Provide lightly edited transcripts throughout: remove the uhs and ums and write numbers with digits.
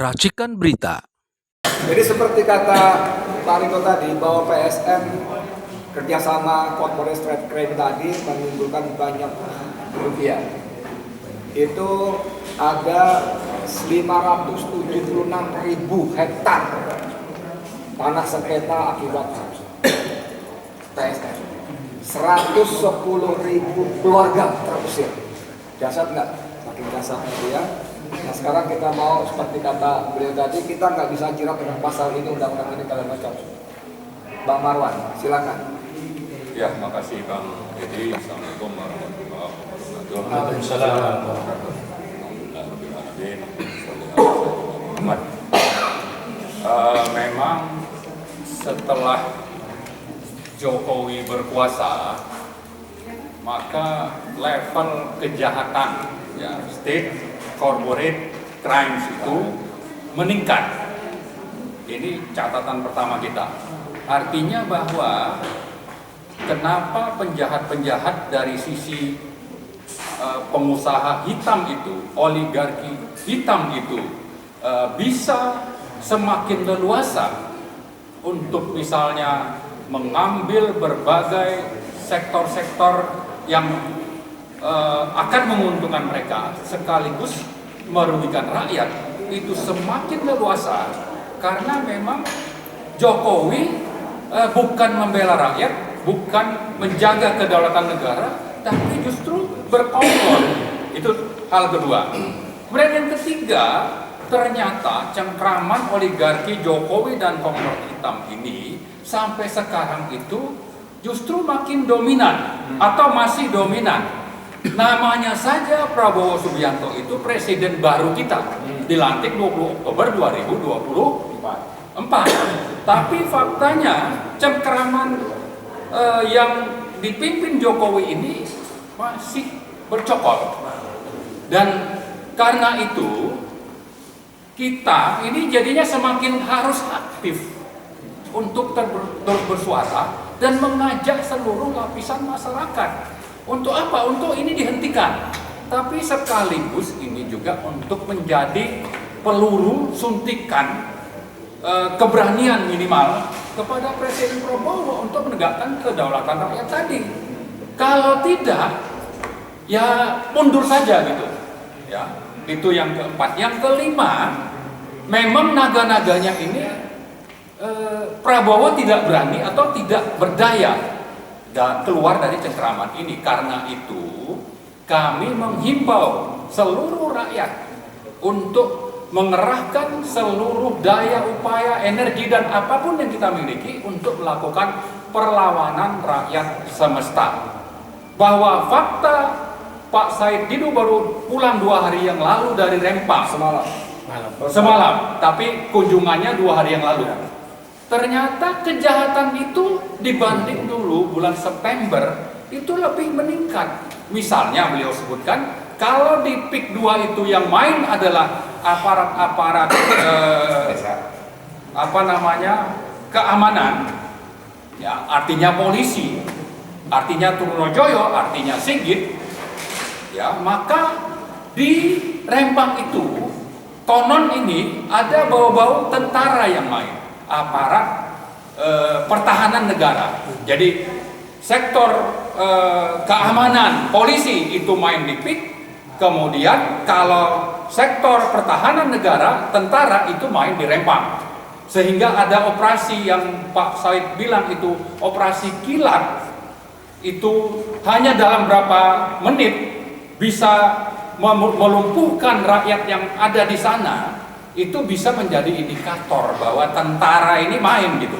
Racikan Berita. Jadi seperti kata Pak Riko tadi, bahwa PSM kerjasama corporate trade crime tadi menimbulkan banyak kerugian. Itu ada 576.000 hektar tanah sengketa akibat PSM. 110.000 keluarga terusir. Dahsyat nggak? Makin dahsyat gitu ya. Nah sekarang kita mau seperti kata beliau tadi, kita nggak bisa jerat dengan pasal ini, undang-undang ini kalau macam. Bang Marwan, silakan. Ya, makasih Bang Edi. Assalamualaikum warahmatullahi wabarakatuh. Waalaikumsalam. Memang setelah Jokowi berkuasa, maka level kejahatan ya state corporate crimes itu meningkat. Ini catatan pertama kita. Artinya bahwa kenapa penjahat-penjahat dari sisi pengusaha hitam itu, oligarki hitam itu bisa semakin leluasa untuk misalnya mengambil berbagai sektor-sektor yang akan menguntungkan mereka sekaligus merugikan rakyat, itu semakin leluasa karena memang Jokowi bukan membela rakyat, bukan menjaga kedaulatan negara, tapi justru berkomplot. Itu hal kedua. Kemudian yang ketiga, ternyata cengkraman oligarki Jokowi dan komplot hitam ini sampai sekarang itu justru makin dominan atau masih dominan. Namanya saja Prabowo Subianto itu presiden baru kita, dilantik 20 Oktober 2024. Tapi faktanya cengkraman yang dipimpin Jokowi ini masih bercokol. Dan karena itu kita ini jadinya semakin harus aktif untuk terus bersuara dan mengajak seluruh lapisan masyarakat. Untuk apa? Untuk ini dihentikan. Tapi sekaligus ini juga untuk menjadi peluru suntikan keberanian minimal kepada Presiden Prabowo untuk menegakkan kedaulatan rakyat tadi. Kalau tidak, ya mundur saja gitu. Ya, itu yang keempat. Yang kelima, memang naga-naganya ini Prabowo tidak berani atau tidak berdaya dan keluar dari cengkraman ini. Karena itu kami menghimbau seluruh rakyat untuk mengerahkan seluruh daya, upaya, energi dan apapun yang kita miliki untuk melakukan perlawanan rakyat semesta. Bahwa fakta Pak Said Didu baru pulang 2 hari yang lalu dari Rempang semalam, tapi kunjungannya 2 hari yang lalu. Ternyata kejahatan itu dibanding dulu bulan September itu lebih meningkat. Misalnya beliau sebutkan, kalau di PIK 2 itu yang main adalah aparat-aparat keamanan, ya artinya polisi, artinya Trunojoyo, artinya Sigit, ya maka di Rempang itu konon ini ada bau-bau tentara yang main, aparat pertahanan negara. Jadi sektor keamanan polisi itu main di PIK, kemudian kalau sektor pertahanan negara tentara itu main di Rempang. Sehingga ada operasi yang Pak Said bilang itu operasi kilat, itu hanya dalam berapa menit bisa melumpuhkan rakyat yang ada di sana. Itu bisa menjadi indikator bahwa tentara ini main gitu.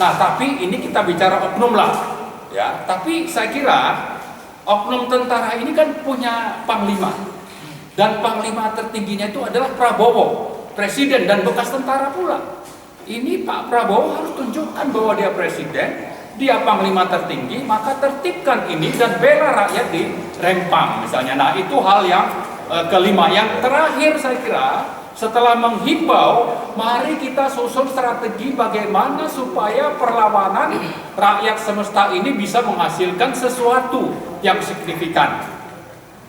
Nah tapi ini kita bicara oknum lah ya, tapi saya kira oknum tentara ini kan punya panglima, dan panglima tertingginya itu adalah Prabowo, presiden dan bekas tentara pula. Ini Pak Prabowo harus tunjukkan bahwa dia presiden, dia panglima tertinggi, maka tertibkan ini dan bela rakyat di Rempang misalnya. Nah itu hal yang kelima. Yang terakhir saya kira, setelah menghimbau, mari kita susun strategi bagaimana supaya perlawanan rakyat semesta ini bisa menghasilkan sesuatu yang signifikan.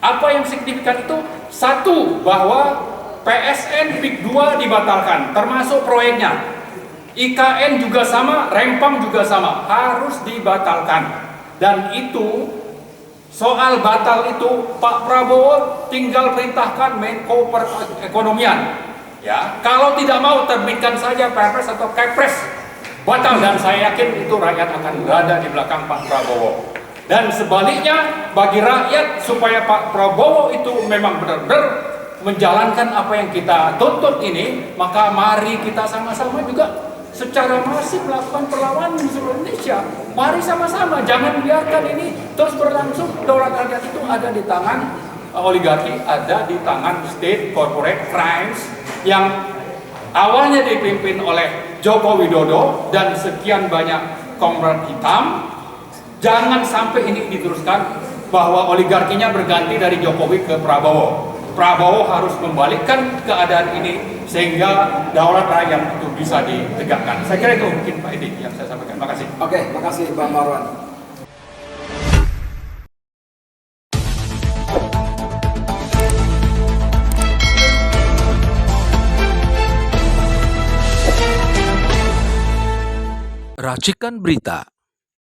Apa yang signifikan itu? Satu, bahwa PSN PIK 2 dibatalkan, termasuk proyeknya. IKN juga sama, Rempang juga sama, harus dibatalkan. Dan itu, soal batal itu, Pak Prabowo tinggal perintahkan Menko Perekonomian. Ya, kalau tidak mau terbitkan saja Perpres atau Kepres batal, dan saya yakin itu rakyat akan berada di belakang Pak Prabowo. Dan sebaliknya, bagi rakyat supaya Pak Prabowo itu memang benar-benar menjalankan apa yang kita tuntut ini, maka mari kita sama-sama juga secara masif melakukan perlawanan di seluruh Indonesia. Mari sama-sama, jangan biarkan ini terus berlangsung. Daulat rakyat itu ada di tangan oligarki, ada di tangan state corporate crimes yang awalnya dipimpin oleh Joko Widodo dan sekian banyak konglomerat hitam. Jangan sampai ini diteruskan bahwa oligarkinya berganti dari Jokowi ke Prabowo. Prabowo harus membalikkan keadaan ini sehingga daulat rakyat itu bisa ditegakkan. Saya kira itu mungkin Pak Edi yang saya sampaikan. Terima kasih. Oke, makasih Bang Marwan. Racikan Berita